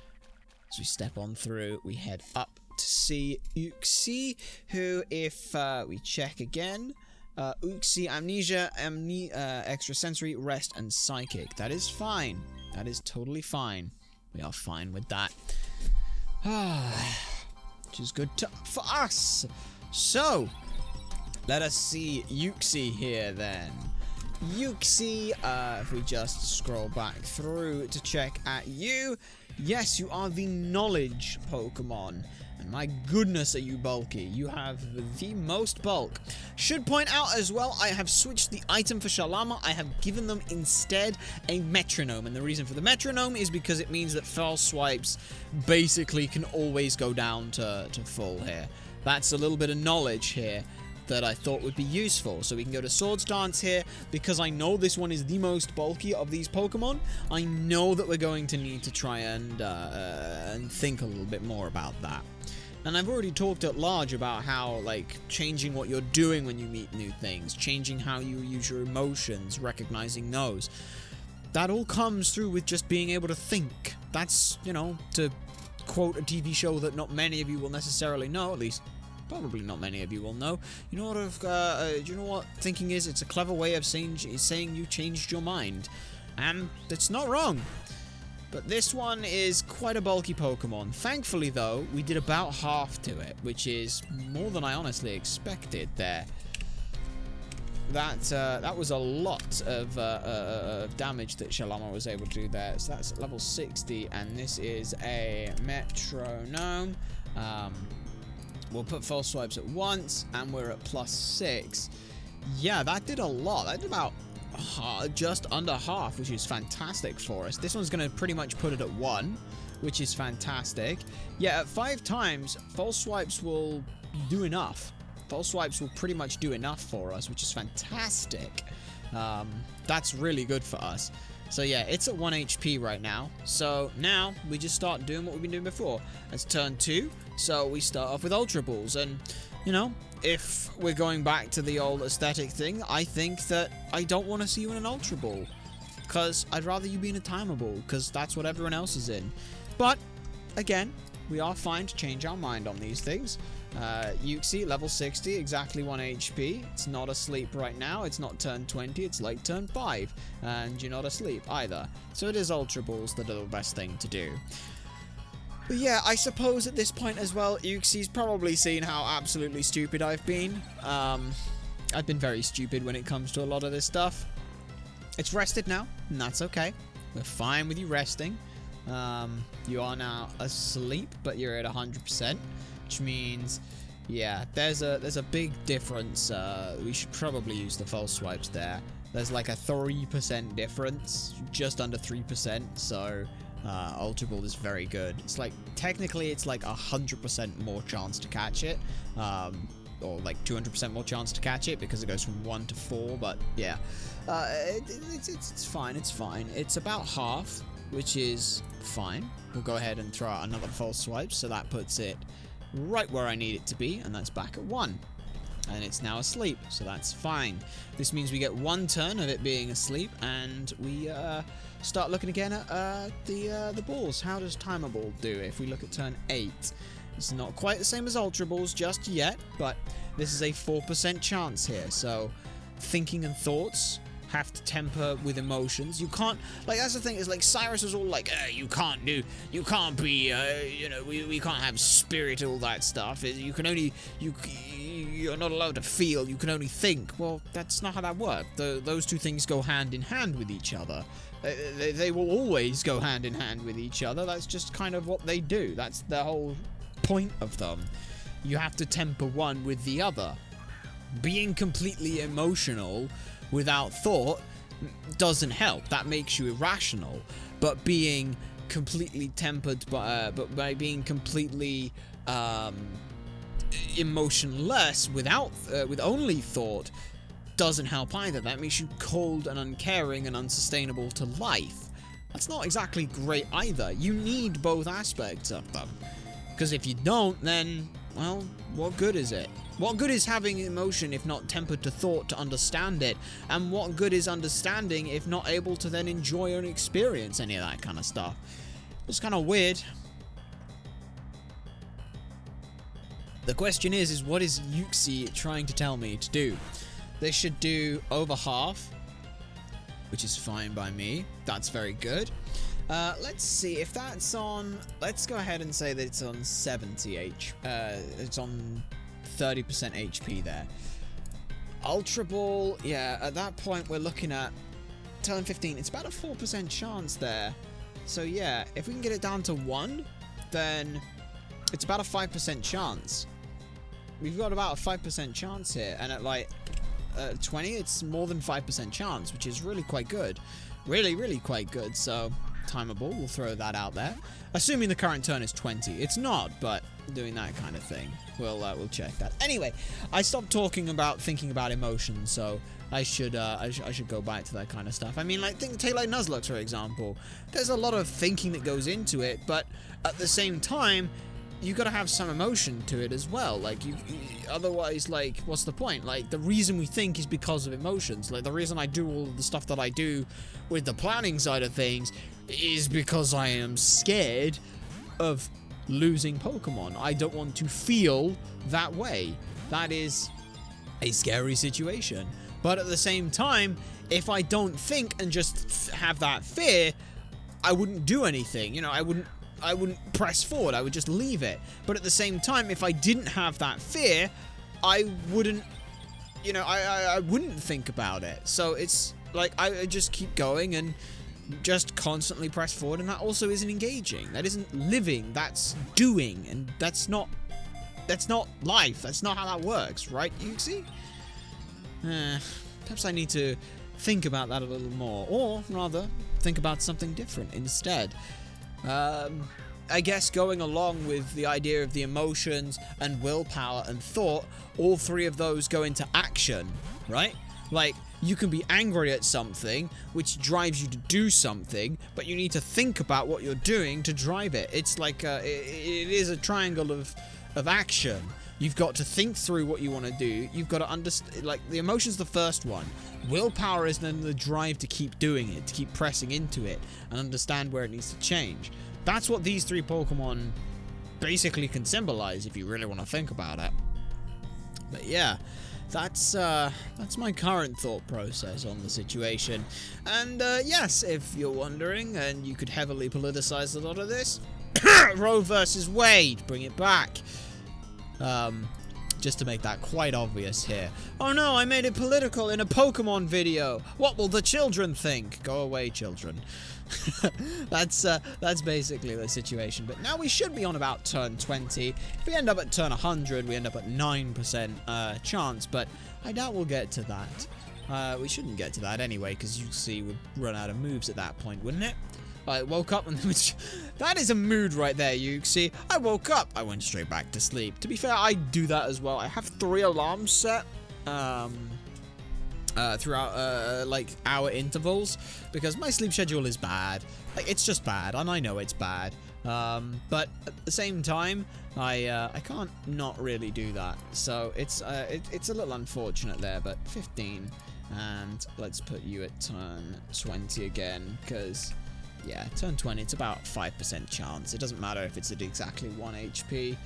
As we step on through, we head up to see Uxie, who, if we check again... Uxie, Amnesia, Extrasensory, Rest, and Psychic. That is fine. That is totally fine. We are fine with that. Which is good for us. So, let us see Uxie here then. Uxie, if we just scroll back through to check at you. Yes, you are the Knowledge Pokemon. And my goodness, are you bulky. You have the most bulk. Should point out as well, I have switched the item for Shalama. I have given them instead a metronome. And the reason for the metronome is because it means that false swipes basically can always go down to full here. That's a little bit of knowledge here that I thought would be useful. So we can go to Sword Stance here, because I know this one is the most bulky of these Pokemon. I know that we're going to need to try and think a little bit more about that. And I've already talked at large about how, like, changing what you're doing when you meet new things, changing how you use your emotions, recognizing those. that all comes through with just being able to think. That's, you know, to quote a TV show that not many of you will necessarily know, at least probably not many of you will know. You know what? Do you know what thinking is? It's a clever way of saying you changed your mind, and it's not wrong. But this one is quite a bulky Pokemon. Thankfully, though, we did about half to it, which is more than I honestly expected there. That was a lot of damage that Shalama was able to do there. So that's level 60, and this is a Metronome. We'll put False Swipes at once, and we're at +6. Yeah, that did a lot. That did about just under half, which is fantastic for us. This one's going to pretty much put it at 1, which is fantastic. Yeah, at 5 times, False Swipes will do enough. False Swipes will pretty much do enough for us, which is fantastic. That's really good for us. So yeah, it's at 1 HP right now. So now we just start doing what we've been doing before. It's turn 2, so we start off with Ultra Balls. And, you know, if we're going back to the old aesthetic thing, I think that I don't want to see you in an Ultra Ball, because I'd rather you be in a Timer Ball, because that's what everyone else is in. But, again, we are fine to change our mind on these things. Uxie, level 60, exactly 1 HP. It's not asleep right now. It's not turn 20. It's like turn 5. And you're not asleep either. So it is Ultra Balls that are the best thing to do. But yeah, I suppose at this point as well, Uxie's probably seen how absolutely stupid I've been. I've been very stupid when it comes to a lot of this stuff. It's rested now, and that's okay. We're fine with you resting. You are now asleep, but you're at 100%. Which means, yeah, there's a big difference. We should probably use the False Swipes there. There's like a 3% difference, just under 3%, so Ultra Ball is very good. It's like, technically it's like 100% more chance to catch it, or like 200% more chance to catch it, because it goes from 1 to 4, but yeah. It's fine, it's fine. It's about half, which is fine. We'll go ahead and throw out another False Swipe, so that puts it right where I need it to be, and that's back at 1. And it's now asleep, so that's fine. This means we get 1 turn of it being asleep, and we start looking again at the balls. How does Timer Ball do if we look at turn 8? It's not quite the same as Ultra Balls just yet, but this is a 4% chance here, so thinking and thoughts have to temper with emotions. You can't, like, that's the thing, is like Cyrus was all like, you can't be, you know, we can't have spirit, all that stuff. You can only, you're not allowed to feel, you can only think. Well, that's not how that works. Those two things go hand in hand with each other. They will always go hand in hand with each other. That's just kind of what they do. That's the whole point of them. You have to temper one with the other. Being completely emotional without thought doesn't help. That makes you irrational. But being completely tempered by being completely emotionless without with only thought doesn't help either. That makes you cold and uncaring and unsustainable to life. That's not exactly great either. You need both aspects of them. Because if you don't, then, well, what good is it? What good is having emotion if not tempered to thought to understand it? And what good is understanding if not able to then enjoy or experience any of that kind of stuff? It's kind of weird. The question is what is Uxie trying to tell me to do? This should do over half, which is fine by me. That's very good. Let's see if that's on. Let's go ahead and say that it's on 70 it's on 30% HP there. Ultra Ball, yeah, at that point we're looking at turn 15. It's about a 4% chance there. So yeah, if we can get it down to 1, then it's about a 5% chance. We've got about a 5% chance here, and at like 20, it's more than 5% chance, which is really quite good. Really, really quite good. So Timer Ball, we'll throw that out there. Assuming the current turn is 20. It's not, but doing that kind of thing. We'll check that. Anyway, I stopped talking about thinking about emotions, so I should go back to that kind of stuff. I mean, like, take like Nuzlocke, for example. There's a lot of thinking that goes into it, but at the same time, you gotta have some emotion to it as well. Like, otherwise, like, what's the point? Like, the reason we think is because of emotions. Like, the reason I do all of the stuff that I do with the planning side of things is because I am scared of losing Pokemon. I don't want to feel that way. That is a scary situation. But at the same time, if I don't think and just have that fear, I wouldn't do anything. You know, I wouldn't press forward. I would just leave it. But at the same time, if I didn't have that fear, I wouldn't, you know, I wouldn't think about it. So it's like I just keep going and just constantly press forward, and that also isn't engaging. That isn't living. That's doing, and that's not life. That's not how that works, right? You see? Perhaps I need to think about that a little more, or rather, think about something different instead. I guess going along with the idea of the emotions and willpower and thought, all three of those go into action, right? Like, you can be angry at something, which drives you to do something, but you need to think about what you're doing to drive it. It's like, it is a triangle of action. You've got to think through what you want to do. You've got to understand, like, the emotion's the first one. Willpower is then the drive to keep doing it, to keep pressing into it, and understand where it needs to change. That's what these three Pokemon basically can symbolize, if you really want to think about it. But yeah, that's my current thought process on the situation. And yes, if you're wondering, and you could heavily politicize a lot of this, Roe versus Wade, bring it back. Just to make that quite obvious here. Oh no, I made it political in a Pokemon video. What will the children think? Go away, children. That's basically the situation. But now we should be on about turn 20. If we end up at turn 100, we end up at 9% chance, but I doubt we'll get to that. We shouldn't get to that anyway, because you see we'd run out of moves at that point, wouldn't it? I woke up and that is a mood right there, you see. I woke up, I went straight back to sleep. To be fair, I do that as well. I have 3 alarms set throughout like hour intervals, because my sleep schedule is bad. Like, it's just bad, and I know it's bad. But at the same time, I can't not really do that. So it's a little unfortunate there, but 15, and let's put you at turn 20 again, because yeah, turn 20, it's about 5% chance. It doesn't matter if it's at exactly 1 HP,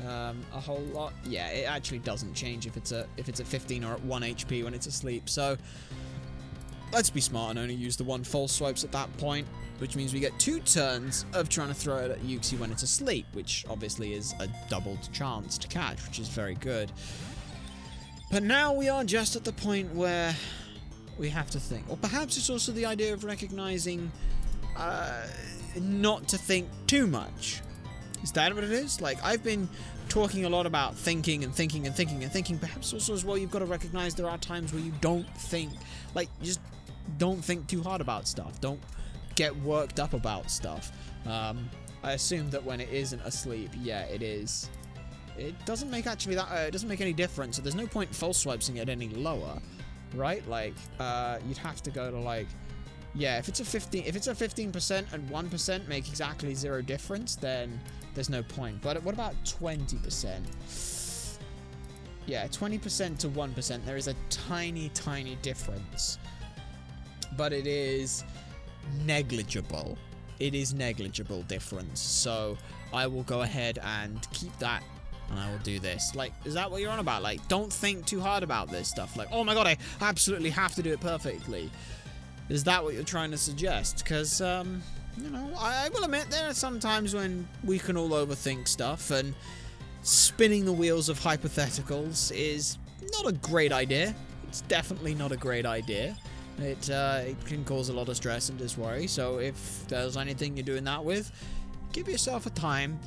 a whole lot. Yeah, it actually doesn't change if it's at 15 or at 1 HP when it's asleep. So let's be smart and only use the 1 false swipes at that point, which means we get 2 turns of trying to throw it at Yuxi when it's asleep, which obviously is a doubled chance to catch, which is very good. But now we are just at the point where we have to think. Or perhaps it's also the idea of recognizing not to think too much. Is that what it is? Like, I've been talking a lot about thinking and thinking and thinking and thinking. Perhaps also as well, you've got to recognize there are times where you don't think. Like, just don't think too hard about stuff. Don't get worked up about stuff. I assume that when it isn't asleep, yeah, it is. It doesn't make actually that. It doesn't make any difference. So there's no point false swiping it any lower, right? Like, you'd have to go to like. Yeah, if it's a 15% and 1% make exactly 0 difference, then there's no point. But what about 20%? Yeah, 20% to 1%, there is a tiny, tiny difference. But it is negligible. It is negligible difference. So I will go ahead and keep that, and I will do this. Like, is that what you're on about? Like, don't think too hard about this stuff. Like, oh my god, I absolutely have to do it perfectly. Is that what you're trying to suggest? Because, you know, I will admit there are some times when we can all overthink stuff, and spinning the wheels of hypotheticals is not a great idea. It's definitely not a great idea. It can cause a lot of stress and worry, so if there's anything you're doing that with, give yourself a time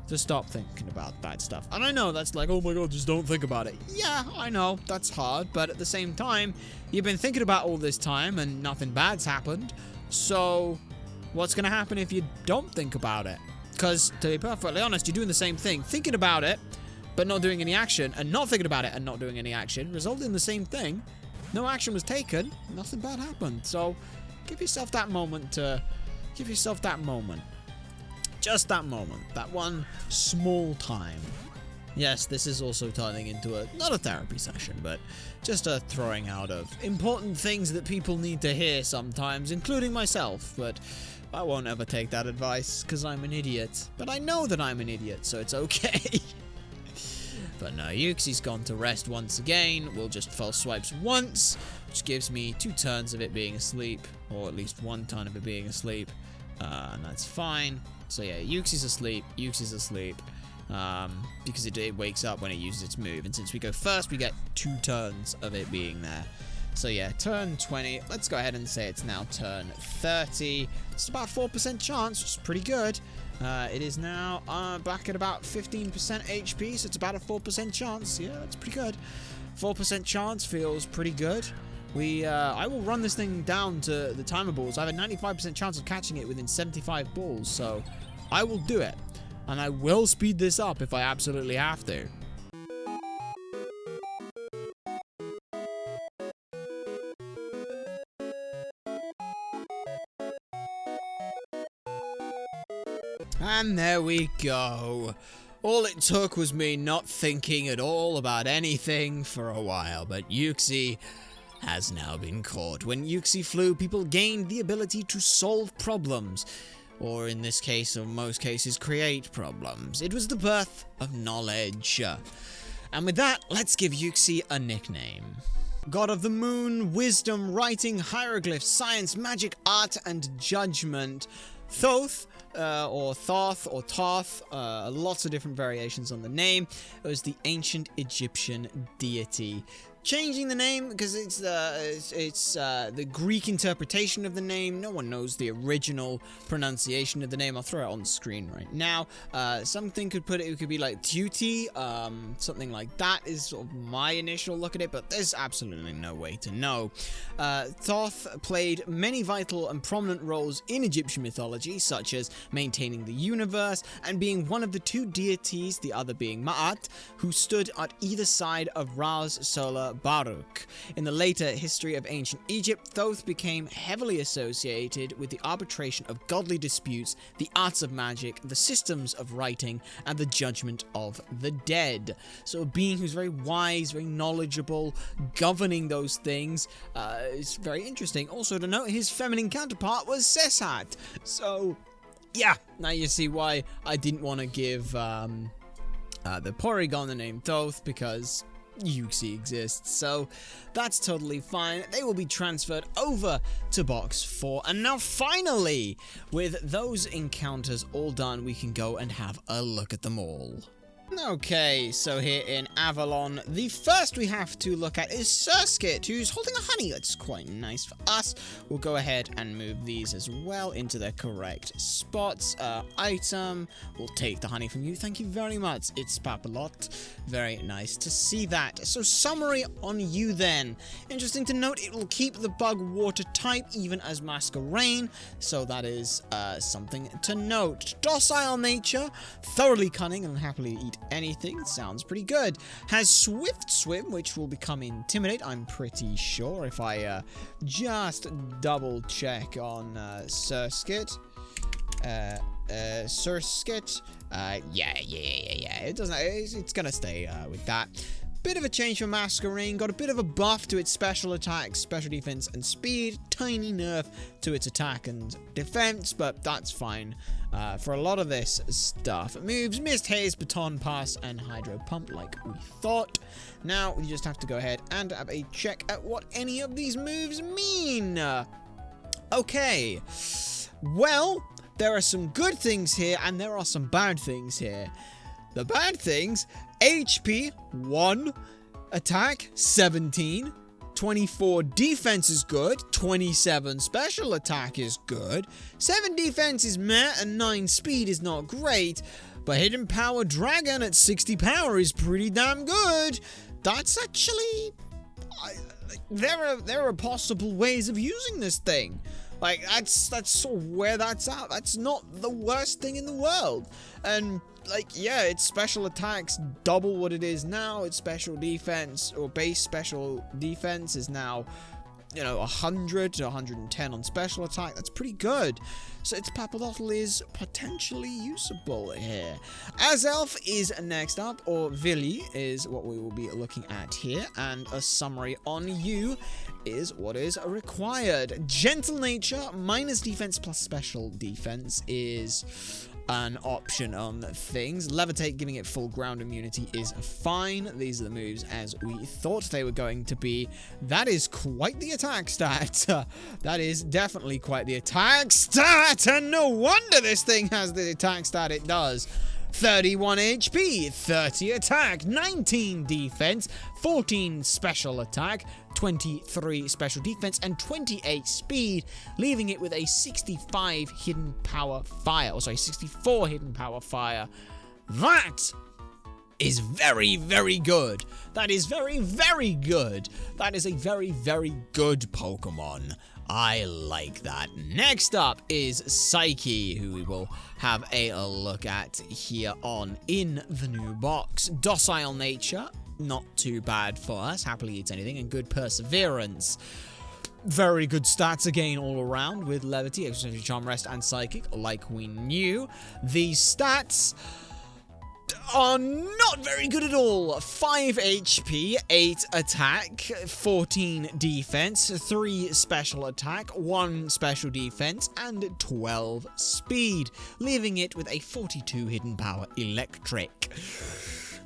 to stop thinking about that stuff. And I know that's like, oh my god, just don't think about it. Yeah, I know, that's hard, but at the same time, you've been thinking about all this time and nothing bad's happened, so what's gonna happen if you don't think about it? Because, to be perfectly honest, you're doing the same thing. Thinking about it, but not doing any action, and not thinking about it and not doing any action, resulted in the same thing. No action was taken, nothing bad happened. So, give yourself that moment to... Give yourself that moment. Just that moment, that one small time. Yes, this is also turning into not a therapy session, but just a throwing out of important things that people need to hear sometimes, including myself, but I won't ever take that advice, because I'm an idiot. But I know that I'm an idiot, so it's okay. But no, Yuxi's gone to rest once again. We'll just false swipes once, which gives me 2 turns of it being asleep, or at least 1 turn of it being asleep, and that's fine. So yeah, Yuxi's asleep, because it wakes up when it uses its move, and since we go first, we get 2 turns of it being there. So yeah, turn 20, let's go ahead and say it's now turn 30. It's about 4% chance, which is pretty good. It is now back at about 15% HP, so it's about a 4% chance. Yeah, that's pretty good. 4% chance feels pretty good. I will run this thing down to the timer balls. I have a 95% chance of catching it within 75 balls, so I will do it. And I will speed this up if I absolutely have to. And there we go. All it took was me not thinking at all about anything for a while, but Yuxi has now been caught. When Yuxi flew, people gained the ability to solve problems, or in this case, or most cases, create problems. It was the birth of knowledge. And with that, let's give Yuxi a nickname. God of the Moon, Wisdom, Writing, Hieroglyphs, Science, Magic, Art, and Judgment. Thoth, or Thoth, or Toth, lots of different variations on the name. It was the ancient Egyptian deity. Changing the name because it's the Greek interpretation of the name. No one knows the original pronunciation of the name. I'll throw it on the screen right now. Something could put it could be like Tuti, something like that is sort of my initial look at it, but there's absolutely no way to know. Thoth played many vital and prominent roles in Egyptian mythology, such as maintaining the universe and being one of the 2 deities, the other being Ma'at, who stood at either side of Ra's solar Baruch. In the later history of ancient Egypt, Thoth became heavily associated with the arbitration of godly disputes, the arts of magic, the systems of writing, and the judgment of the dead. So a being who's very wise, very knowledgeable, governing those things is very interesting. Also to note, his feminine counterpart was Sesat. So yeah, now you see why I didn't want to give the Porygon the name Thoth, because Yuxi exists, so that's totally fine. They will be transferred over to box 4, and now finally, with those encounters all done, we can go and have a look at them all. Okay, so here in Avalon, the first we have to look at is Surskit, who's holding a honey. That's quite nice for us. We'll go ahead and move these as well into their correct spots. Item, we'll take the honey from you. Thank you very much. It's Papalot. Very nice to see that. So summary on you then. Interesting to note, it will keep the bug water type even as Masquerain, so that is something to note. Docile nature, thoroughly cunning and happily eat anything. Sounds pretty good. Has Swift Swim, which will become Intimidate, I'm pretty sure, if I just double check on Surskit. Surskit. Yeah. It doesn't. It's gonna stay with that. Bit of a change for Masquerain, got a bit of a buff to its special attack, special defense, and speed. Tiny nerf to its attack and defense, but that's fine for a lot of this stuff. Moves, Mist Haze, Baton Pass, and Hydro Pump like we thought. Now we just have to go ahead and have a check at what any of these moves mean. Okay, well, there are some good things here, and there are some bad things here. The bad things: HP 1, attack 17, 24 defense is good, 27 special attack is good, 7 defense is meh, and 9 speed is not great, but Hidden Power Dragon at 60 power is pretty damn good. That's actually... there are possible ways of using this thing. Like, that's sort of where that's at. That's not the worst thing in the world. And, like, yeah, its special attacks double what it is now. Its special defense, or base special defense, is now you know, 100 to 110 on special attack. That's pretty good. So its Papalotl is potentially usable here. Azelf is next up, or Vili is what we will be looking at here. And a summary on you is what is required. Gentle nature, minus defense plus special defense is an option on things. Levitate, giving it full ground immunity, is fine. These are the moves as we thought they were going to be. That is quite the attack stat. That is definitely quite the attack stat, and no wonder this thing has the attack stat it does. 31 HP, 30 attack, 19 defense, 14 special attack, 23 special defense, and 28 speed, leaving it with a 65 hidden power fire. 64 hidden power fire. That is very, very good. That is very, very good. That is a very, very good Pokemon. I like that. Next up is Psyche, who we will have a look at here on in the new box. Docile nature, not too bad for us. Happily eats anything, and good perseverance. Very good stats again all around with Levity, Extraordinary Charm, Rest, and Psychic, like we knew. These stats are not very good at all. 5 HP, 8 attack, 14 defense, 3 special attack, 1 special defense, and 12 speed, leaving it with a 42 hidden power electric.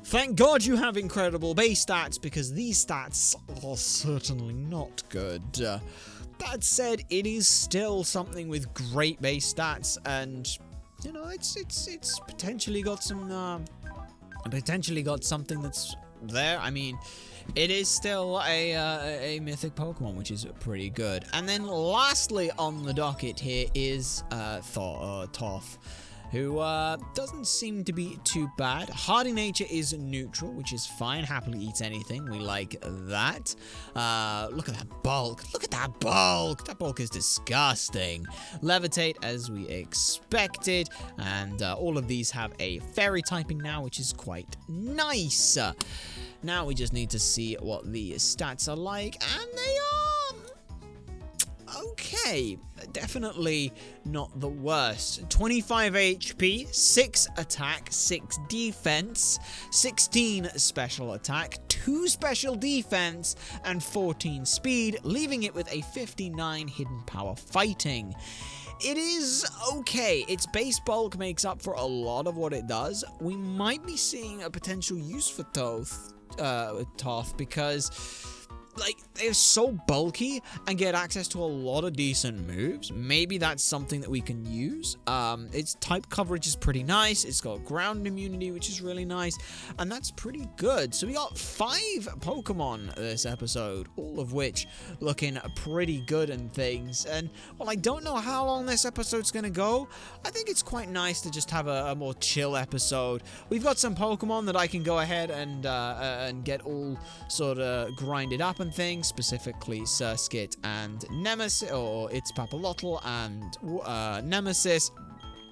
Thank God you have incredible base stats, because these stats are certainly not good. That said, it is still something with great base stats, and you know, it's potentially got some potentially got something that's there. I mean, it is still a mythic Pokemon, which is pretty good. And then lastly on the docket here is Toth, who doesn't seem to be too bad. Hardy nature is neutral, which is fine. Happily eats anything. We like that. Look at that bulk. Look at that bulk. That bulk is disgusting. Levitate, as we expected. And all of these have a fairy typing now, which is quite nice. Now we just need to see what the stats are like. And they are okay. Definitely not the worst. 25 HP, 6 attack, 6 defense, 16 special attack, 2 special defense, and 14 speed, leaving it with a 59 hidden power fighting. It is okay. Its base bulk makes up for a lot of what it does. We might be seeing a potential use for Toth, because like, they're so bulky and get access to a lot of decent moves. Maybe that's something that we can use. Its type coverage is pretty nice. It's got ground immunity, which is really nice. And that's pretty good. So we got 5 Pokemon this episode, all of which looking pretty good and things. And, well, I don't know how long this episode's going to go. I think it's quite nice to just have a more chill episode. We've got some Pokemon that I can go ahead and get all sort of grinded up and things, specifically Surskit and Nemesis, or its Papalotl and Nemesis.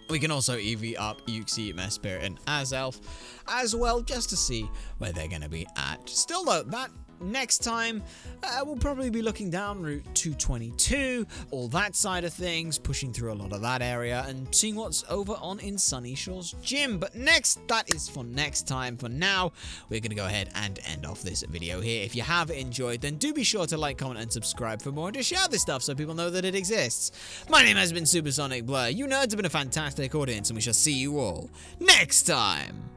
We can also EV up Uxie, Mesprit, and Azelf as well, just to see where they're going to be at. Still though, that next time, we'll probably be looking down Route 222, all that side of things, pushing through a lot of that area, and seeing what's over on in Sunny Shores Gym. But that is for next time. For now, we're going to go ahead and end off this video here. If you have enjoyed, then do be sure to like, comment, and subscribe for more, and to share this stuff so people know that it exists. My name has been SuperSonicBlur. You nerds have been a fantastic audience, and we shall see you all next time.